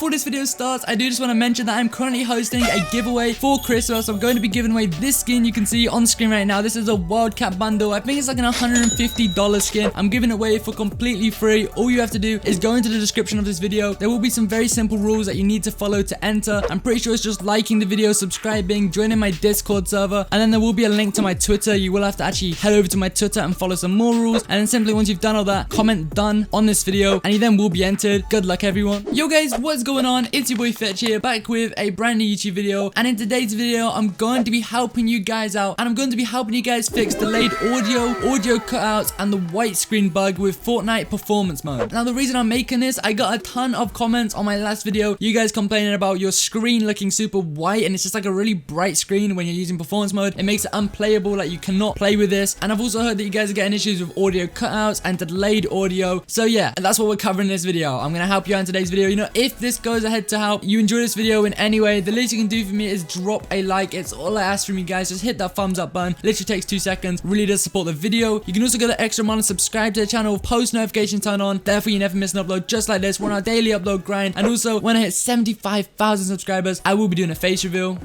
before this video starts, I do just want to mention that I'm currently hosting a giveaway for Christmas. I'm going to be giving away this skin you can see on screen right now. This is a Wildcat bundle. I think it's like an $150 skin. I'm giving it away for completely free. All you have to do is go into the description of this video. There will be some very simple rules that you need to follow to enter. I'm pretty sure it's just liking the video, subscribing, joining my Discord server, and then there will be a link to my Twitter. You will have to actually head over to my Twitter and follow some more rules, and then simply once you've done all that, comment done on this video and you then will be entered. Good luck everyone. Yo guys, what's going on? It's your boy Fxtch here, back with a brand new YouTube video, and in today's video I'm going to be helping you guys out, and I'm going to be helping you guys fix delayed audio cutouts, and the white screen bug with Fortnite performance mode. Now the reason I'm making this, I got a ton of comments on my last video, you guys complaining about your screen looking super white and it's just like a really bright screen when you're using performance mode. It makes it unplayable, like you cannot play with this. And I've also heard that you guys are getting issues with audio cutouts and delayed audio. So yeah, that's what we're covering in this video. I'm gonna help you out in today's video. You know, if this goes ahead to help you enjoy this video in any way, the least you can do for me is drop a like. It's all I ask from you guys. Just hit that thumbs up button. Literally takes 2 seconds. Really does support the video. You can also go the extra mile and subscribe to the channel with post notification turned on. Therefore, you never miss an upload just like this. We're on our daily upload grind. And also, when I hit 75,000 subscribers, I will be doing a face reveal.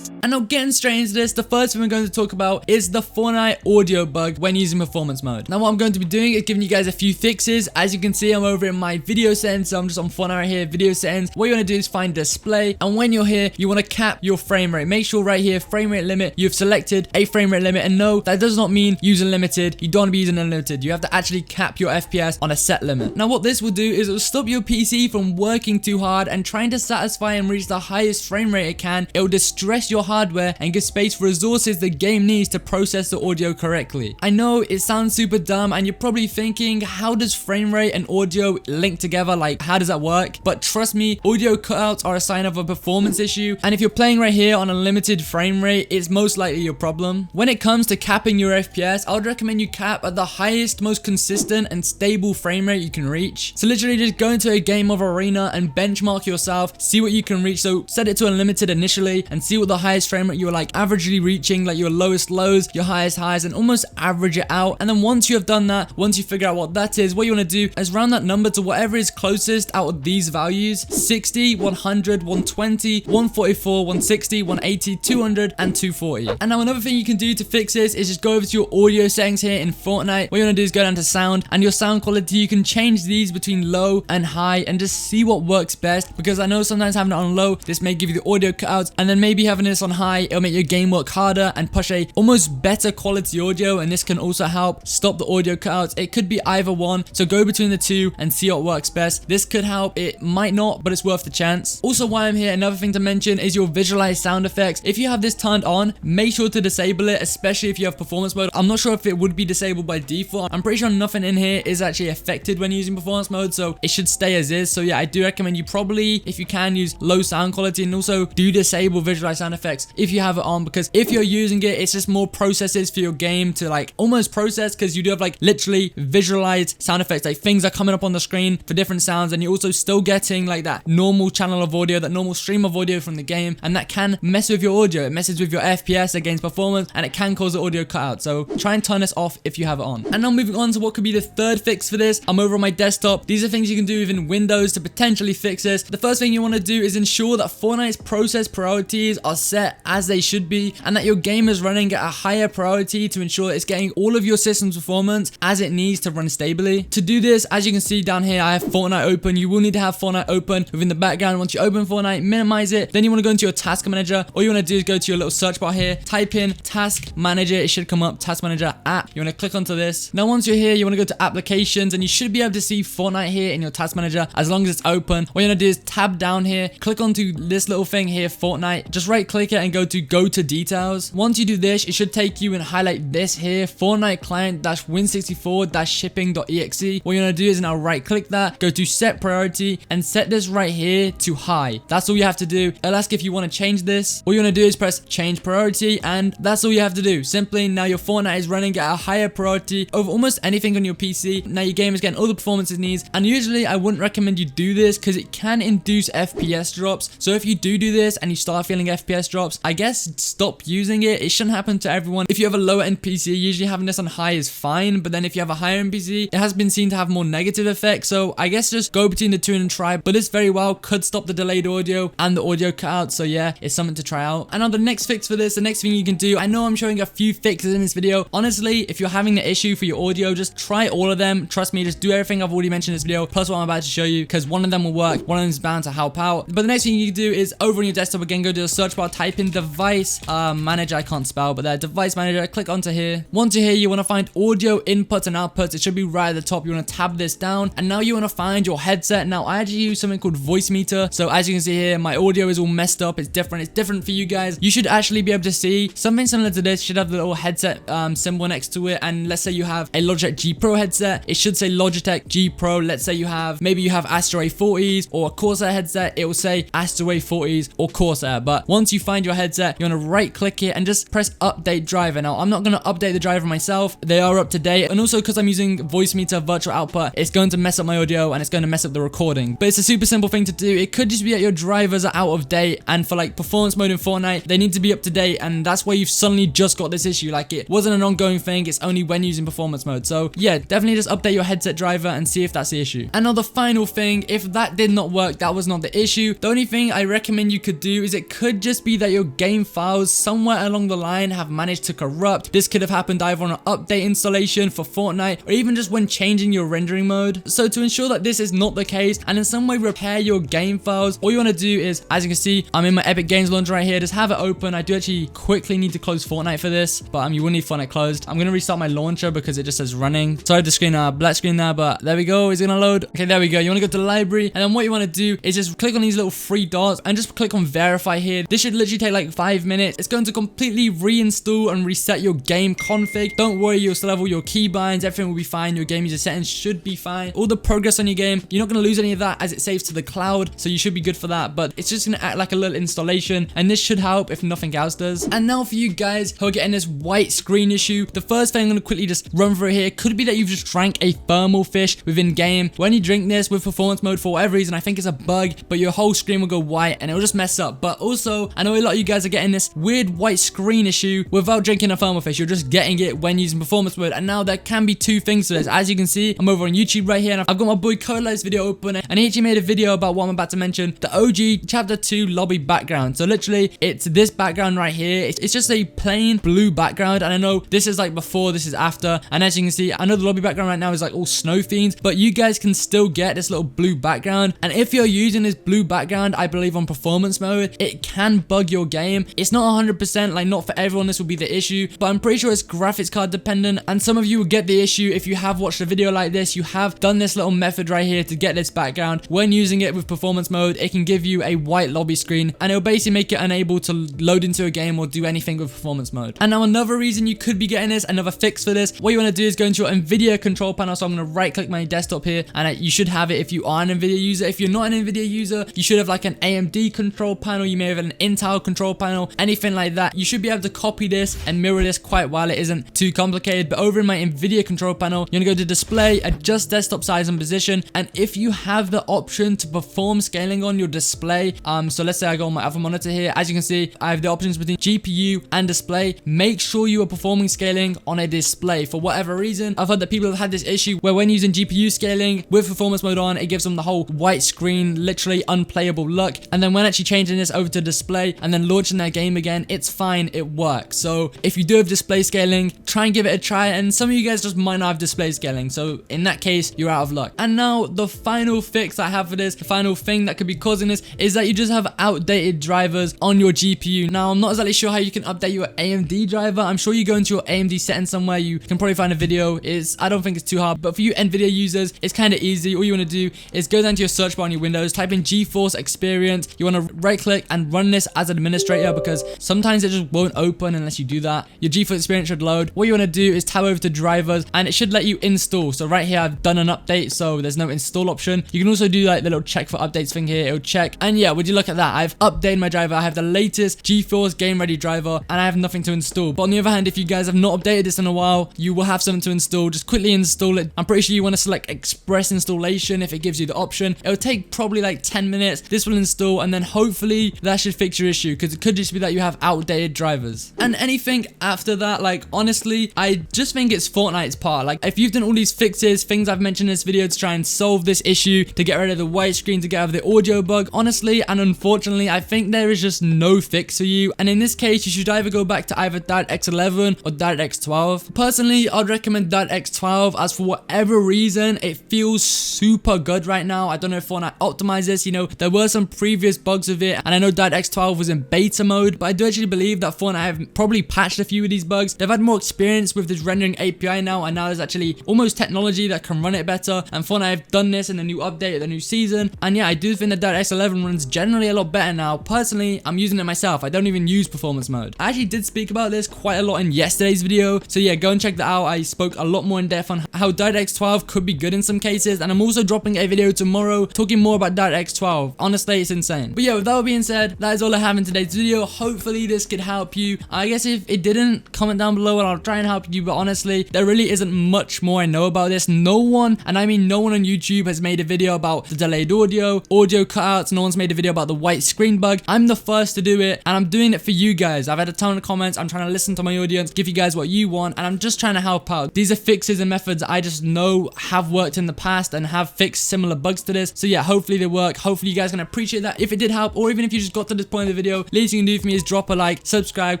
And now getting straight into this, the first thing we're going to talk about is the Fortnite audio bug when using performance mode. Now what I'm going to be doing is giving you guys a few fixes. As you can see, I'm over in my video settings, so I'm just on Fortnite right here, video settings. What you want to do is find display, and when you're here, you want to cap your frame rate. Make sure right here, frame rate limit, you've selected a frame rate limit, and no, that does not mean use unlimited. You don't want to be using unlimited. You have to actually cap your FPS on a set limit. Now what this will do is it will stop your PC from working too hard and trying to satisfy and reach the highest frame rate it can. It will distress your hardware and give space for resources the game needs to process the audio correctly. I know it sounds super dumb and you're probably thinking, how does frame rate and audio link together? Like, how does that work? But trust me, audio cutouts are a sign of a performance issue, and if you're playing right here on a limited frame rate, it's most likely your problem. When it comes to capping your FPS, I would recommend you cap at the highest, most consistent and stable frame rate you can reach. So literally just go into a game of arena and benchmark yourself, see what you can reach. So set it to unlimited initially and see what the highest frame rate you're like averagely reaching, like your lowest lows, your highest highs, and almost average it out. And then once you have done that, once you figure out what that is, what you want to do is round that number to whatever is closest out of these values: 60, 100, 120, 144, 160, 180, 200, and 240. And now another thing you can do to fix this is just go over to your audio settings here in Fortnite. What you want to do is go down to sound, and your sound quality, you can change these between low and high and just see what works best, because I know sometimes having it on low, this may give you the audio cutouts, and then maybe having this on high, it'll make your game work harder and push a almost better quality audio, and this can also help stop the audio cutouts. It could be either one, so go between the two and see what works best. This could help, it might not, but it's worth the chance. Also, while I'm here, another thing to mention is your visualized sound effects. If you have this turned on, make sure to disable it, especially if you have performance mode. I'm not sure if it would be disabled by default. I'm pretty sure nothing in here is actually affected when using performance mode, so it should stay as is. So yeah, I do recommend you probably, if you can, use low sound quality, and also do disable visualized sound effects if you have it on, because if you're using it, it's just more processes for your game to like almost process, because you do have like literally visualized sound effects, like things are coming up on the screen for different sounds, and you're also still getting like that normal channel of audio, that normal stream of audio from the game, and that can mess with your audio. It messes with your FPS against performance, and it can cause the audio cutout. So try and turn this off if you have it on. And now moving on to what could be the third fix for this. I'm over on my desktop. These are things you can do within Windows to potentially fix this. The first thing you want to do is ensure that Fortnite's process priorities are set as they should be, and that your game is running at a higher priority to ensure that it's getting all of your system's performance as it needs to run stably. To do this, as you can see down here, I have Fortnite open. You will need to have Fortnite open within the background. Once you open Fortnite, minimize it. Then you want to go into your task manager. All you want to do is go to your little search bar here, type in task manager. It should come up, task manager app. You want to click onto this. Now once you're here, you want to go to applications, and you should be able to see Fortnite here in your task manager as long as it's open. What you want to do is tab down here, click onto this little thing here, Fortnite. Just right click it and go to details. Once you do this, it should take you and highlight this here, Fortnite client-win64-shipping.exe. What you're gonna do is now right click that, go to set priority, and set this right here to high. That's all you have to do. It'll ask if you want to change this. All you're gonna do is press change priority, and that's all you have to do. Simply, now your Fortnite is running at a higher priority over almost anything on your PC. Now your game is getting all the performance it needs, and usually I wouldn't recommend you do this because it can induce FPS drops. So if you do this and you start feeling FPS drops, stops, I guess stop using it. It shouldn't happen to everyone. If you have a lower end PC, usually having this on high is fine, but then if you have a higher end PC, it has been seen to have more negative effects. So I guess just go between the two and try, but this very well could stop the delayed audio and the audio cutout. So yeah, it's something to try out. And on the next fix for this, the next thing you can do, I know I'm showing a few fixes in this video. Honestly, if you're having the issue for your audio, just try all of them. Trust me, just do everything I've already mentioned in this video, plus what I'm about to show you, because one of them will work, one of them is bound to help out. But the next thing you can do is over on your desktop again, go to the search bar, type in device manager. I can't spell, but there, device manager. Click onto here. Onto here, you want to find audio inputs and outputs. It should be right at the top. You want to tab this down, and now you want to find your headset. Now I actually use something called voice meter. So as you can see here, my audio is all messed up. It's different for you guys. You should actually be able to see something similar to this. Should have the little headset symbol next to it, and let's say you have a Logitech G Pro headset, it should say Logitech G Pro. Let's say you have Astro A40s or a Corsair headset, it will say Astro A40s or Corsair. But once you find your headset, you want to right click it and just press update driver. Now I'm not going to update the driver myself, they are up to date, and also because I'm using voice meter virtual output, it's going to mess up my audio and it's going to mess up the recording. But it's a super simple thing to do. It could just be that your drivers are out of date, and for like performance mode in Fortnite, they need to be up to date, and that's why you've suddenly just got this issue. Like, it wasn't an ongoing thing, it's only when using performance mode. So yeah, definitely just update your headset driver and see if that's the issue. And now the final thing, if that did not work, that was not the issue, the only thing I recommend you could do is it could just be that your game files somewhere along the line have managed to corrupt. This could have happened either on an update installation for Fortnite or even just when changing your rendering mode. So to ensure that this is not the case and in some way repair your game files, all you want to do is, as you can see, I'm in my Epic Games launcher right here, just have it open. I do actually quickly need to close Fortnite for this, but you will need Fortnite closed. I'm going to restart my launcher because it just says running. Sorry, the screen black screen there, but there we go. It's going to load. Okay, there we go. You want to go to the library, and then what you want to do is just click on these little three dots and just click on verify here. This should literally take like 5 minutes. It's going to completely reinstall and reset your game config. Don't worry, you'll still have all your keybinds. Everything will be fine. Your game user settings should be fine. All the progress on your game, you're not going to lose any of that as it saves to the cloud, so you should be good for that. But it's just going to act like a little installation, and this should help if nothing else does. And now for you guys who are getting this white screen issue, the first thing I'm going to quickly just run through here could be that you've just drank a thermal fish within game. When you drink this with performance mode, for whatever reason, I think it's a bug, but your whole screen will go white and it will just mess up. But also, I know a lot of you guys are getting this weird white screen issue without drinking a thermal fish. You're just getting it when using performance mode. And now there can be two things to this. As you can see, I'm over on YouTube right here, and I've got my boy Cola's video open, and he actually made a video about what I'm about to mention, the OG Chapter 2 lobby background. So literally, it's this background right here. It's just a plain blue background, and I know this is like before, this is after, and as you can see, I know the lobby background right now is like all snow themed, but you guys can still get this little blue background. And if you're using this blue background, I believe on performance mode, it can bug your game. It's not 100%, like not for everyone this will be the issue, but I'm pretty sure it's graphics card dependent, and some of you will get the issue if you have watched a video like this. You have done this little method right here to get this background. When using it with performance mode, it can give you a white lobby screen, and it'll basically make it unable to load into a game or do anything with performance mode. And now another reason you could be getting this, another fix for this, what you want to do is go into your NVIDIA control panel. So I'm going to right click my desktop here, and you should have it if you are an NVIDIA user. If you're not an NVIDIA user, you should have like an AMD control panel, you may have an Intel control panel, anything like that. You should be able to copy this and mirror this quite well. It isn't too complicated. But over in my NVIDIA control panel, you're going to go to display, adjust desktop size and position, and if you have the option to perform scaling on your display, so let's say I go on my other monitor here, as you can see, I have the options between GPU and display. Make sure you are performing scaling on a display. For whatever reason, I've heard that people have had this issue where when using GPU scaling with performance mode on, it gives them the whole white screen, literally unplayable look, and then when actually changing this over to display and then launching their game again, it's fine, it works. So if you do have display scaling, try and give it a try, and some of you guys just might not have display scaling, so in that case, you're out of luck. And now the final fix I have for this, the final thing that could be causing this, is that you just have outdated drivers on your GPU. Now I'm not exactly sure how you can update your AMD driver. I'm sure you go into your AMD settings somewhere, you can probably find a video. I don't think it's too hard, but for you NVIDIA users, it's kind of easy. All you want to do is go down to your search bar on your Windows, type in GeForce Experience. You want to right click and run this as an administrator, because sometimes it just won't open unless you do that. Your GeForce Experience should load. What you want to do is tab over to drivers, and it should let you install. So right here I've done an update, so there's no install option. You can also do like the little check for updates thing here. It'll check, and yeah, would you look at that, I've updated my driver. I have the latest GeForce game ready driver, and I have nothing to install. But on the other hand, if you guys have not updated this in a while, you will have something to install. Just quickly install it. I'm pretty sure you want to select express installation if it gives you the option. It'll take probably like 10 minutes. This will install, and then hopefully that should fix your issue. because it could just be that you have outdated drivers. And anything after that, like, honestly, I just think it's Fortnite's part. Like, if you've done all these fixes, things I've mentioned in this video to try and solve this issue, to get rid of the white screen, to get rid of the audio bug, honestly and unfortunately, I think there is just no fix for you. And in this case, you should either go back to either DirectX 11 or DirectX 12. Personally, I'd recommend DirectX 12, as for whatever reason, it feels super good right now. I don't know if Fortnite optimized this, you know, there were some previous bugs with it, and I know DirectX 12 was in beta mode, but I do actually believe that Fortnite have probably patched a few of these bugs. They've had more experience with this rendering API now, and now there's actually almost technology that can run it better, and Fortnite have done this in the new update, the new season, and yeah, I do think that DirectX 11 runs generally a lot better now. Personally, I'm using it myself. I don't even use performance mode. I actually did speak about this quite a lot in yesterday's video, so yeah, go and check that out. I spoke a lot more in depth on how DirectX 12 could be good in some cases, and I'm also dropping a video tomorrow talking more about DirectX 12. Honestly, it's insane. But yeah, with that being said, that is all I have in today's video. Hopefully this could help you. I guess if it didn't, comment down below and I'll try and help you, but honestly, there really isn't much more I know about this. No one, and I mean no one on YouTube, has made a video about the delayed audio cutouts. No one's made a video about the white screen bug. I'm the first to do it, and I'm doing it for you guys. I've had a ton of comments. I'm trying to listen to my audience, give you guys what you want, and I'm just trying to help out. These are fixes and methods I just know have worked in the past and have fixed similar bugs to this. So yeah, hopefully they work. Hopefully you guys can appreciate that if it did help, or even if you just got to this point of the video, least you can do for me is drop a like, subscribe,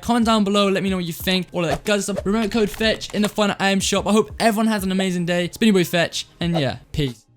comment down below, let me know what you think, all of that good stuff. Remember code Fxtch in the Fortnite item shop. I hope everyone has an amazing day. It's been your boy Fxtch, and yeah, peace.